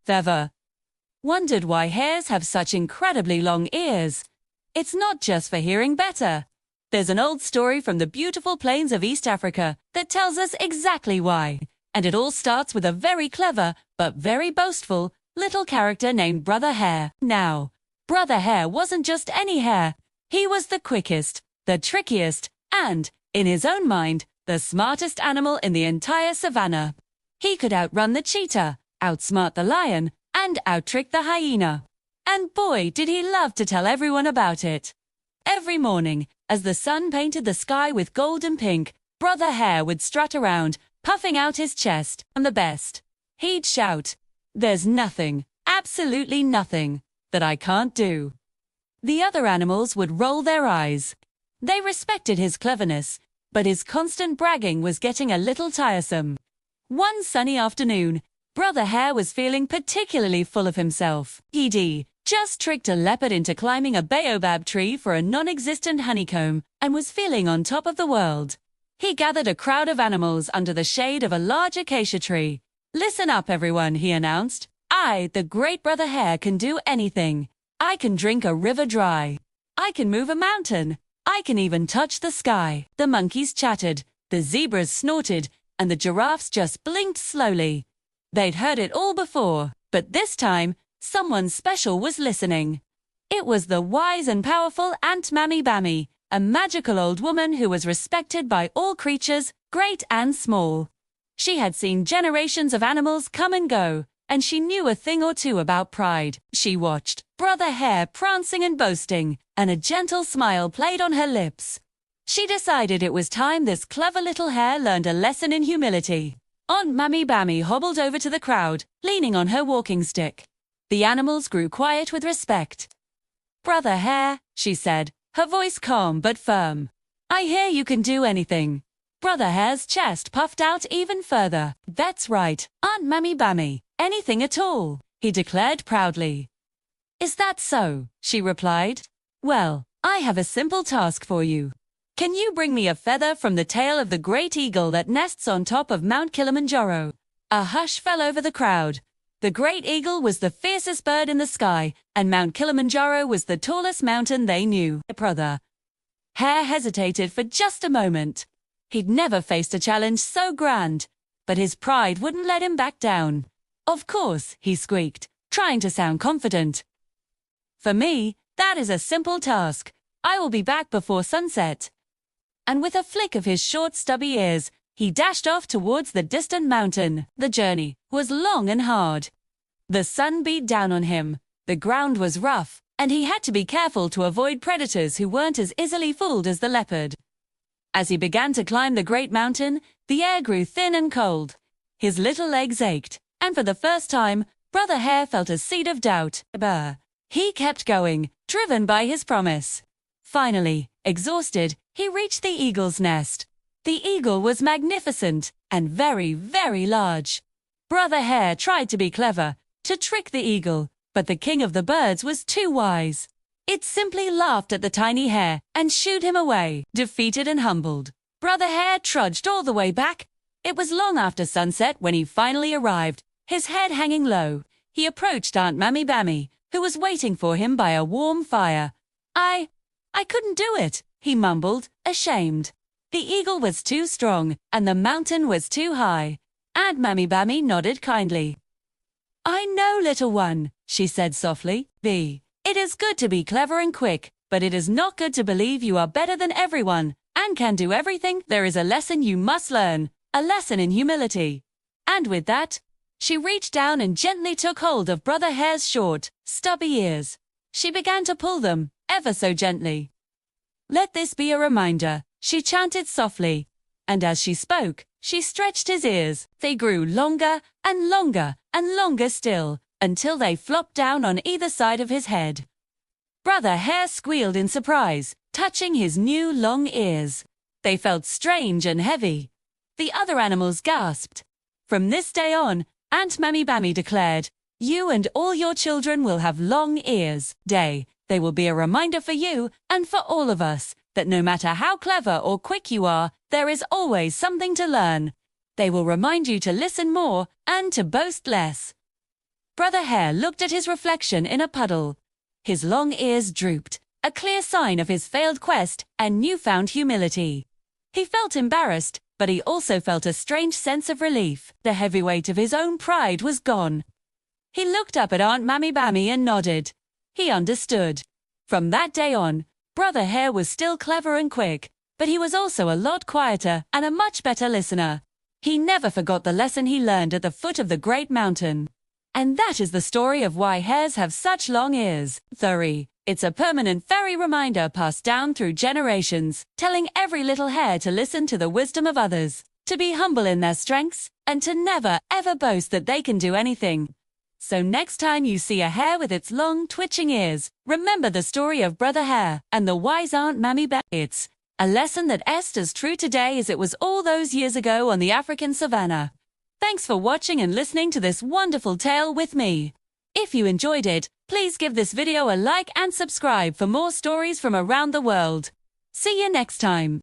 Ever wondered why hares have such incredibly long ears? It's not just for hearing better. There's an old story from the beautiful plains of East Africa that tells us exactly why. And it all starts with a very clever, but very boastful, little character named Brother Hare. Now, Brother Hare wasn't just any hare. He was the quickest, the trickiest, and, in his own mind, the smartest animal in the entire savannah. He could outrun the cheetah, outsmart the lion, and outtrick the hyena. And boy, did he love to tell everyone about it. Every morning, as the sun painted the sky with gold and pink, Brother Hare would strut around, puffing out his chest. "I'm the best." He'd shout, "There's nothing, absolutely nothing, that I can't do." The other animals would roll their eyes. They respected his cleverness, but his constant bragging was getting a little tiresome. One sunny afternoon, Brother Hare was feeling particularly full of himself. He'd just tricked a leopard into climbing a baobab tree for a non-existent honeycomb and was feeling on top of the world. He gathered a crowd of animals under the shade of a large acacia tree. "Listen up, everyone," he announced. "I, the great Brother Hare, can do anything. I can drink a river dry. I can move a mountain. I can even touch the sky." The monkeys chattered, the zebras snorted, and the giraffes just blinked slowly. They'd heard it all before, but this time, someone special was listening. It was the wise and powerful Aunt Mammy Bammy, a magical old woman who was respected by all creatures, great and small. She had seen generations of animals come and go, and she knew a thing or two about pride. She watched Brother Hare prancing and boasting, and a gentle smile played on her lips. She decided it was time this clever little hare learned a lesson in humility. Aunt Mammy Bammy hobbled over to the crowd, leaning on her walking stick. The animals grew quiet with respect. "Brother Hare," she said, her voice calm but firm, "I hear you can do anything." Brother Hare's chest puffed out even further. "That's right, Aunt Mammy Bammy, anything at all," he declared proudly. "Is that so?" she replied. "Well, I have a simple task for you. Can you bring me a feather from the tail of the great eagle that nests on top of Mount Kilimanjaro?" A hush fell over the crowd. The great eagle was the fiercest bird in the sky, and Mount Kilimanjaro was the tallest mountain they knew. Brother Hare hesitated for just a moment. He'd never faced a challenge so grand, but his pride wouldn't let him back down. "Of course," he squeaked, trying to sound confident. "For me, that is a simple task. I will be back before sunset." And with a flick of his short, stubby ears, he dashed off towards the distant mountain. The journey was long and hard. The sun beat down on him, the ground was rough, and he had to be careful to avoid predators who weren't as easily fooled as the leopard. As he began to climb the great mountain, the air grew thin and cold. His little legs ached, and for the first time, Brother Hare felt a seed of doubt. He kept going, driven by his promise. Finally, exhausted, he reached the eagle's nest. The eagle was magnificent and very, very large. Brother Hare tried to be clever, to trick the eagle, but the king of the birds was too wise. It simply laughed at the tiny hare and shooed him away, defeated and humbled. Brother Hare trudged all the way back. It was long after sunset when he finally arrived, his head hanging low. He approached Aunt Mammy Bammy, who was waiting for him by a warm fire. I couldn't do it," he mumbled, ashamed. The eagle was too strong, and the mountain was too high. Aunt Mammy Bammy nodded kindly. "I know, little one," she said softly. It is good to be clever and quick, but it is not good to believe you are better than everyone and can do everything. There is a lesson you must learn, a lesson in humility." And with that, she reached down and gently took hold of Brother Hare's short, stubby ears. She began to pull them, ever so gently. "Let this be a reminder," she chanted softly, and as she spoke, she stretched his ears. They grew longer and longer and longer still, until they flopped down on either side of his head. Brother Hare squealed in surprise, touching his new long ears. They felt strange and heavy. The other animals gasped. From this day on, Aunt Mammy Bammy declared, "You and all your children will have long ears. They will be a reminder for you and for all of us that no matter how clever or quick you are, there is always something to learn. They will remind you to listen more and to boast less." Brother Hare looked at his reflection in a puddle. His long ears drooped, a clear sign of his failed quest and newfound humility. He felt embarrassed, but he also felt a strange sense of relief. The heavy weight of his own pride was gone. He looked up at Aunt Mammy Bammy and nodded. He understood. From that day on, Brother Hare was still clever and quick, but he was also a lot quieter and a much better listener. He never forgot the lesson he learned at the foot of the great mountain. And that is the story of why hares have such long ears. 3. It's a permanent fairy reminder passed down through generations, telling every little hare to listen to the wisdom of others, to be humble in their strengths, and to never, ever boast that they can do anything. So next time you see a hare with its long, twitching ears, remember the story of Brother Hare and the wise Aunt Mammy Bammy. It's a lesson that is as true today as it was all those years ago on the African savannah. Thanks for watching and listening to this wonderful tale with me. If you enjoyed it, please give this video a like and subscribe for more stories from around the world. See you next time.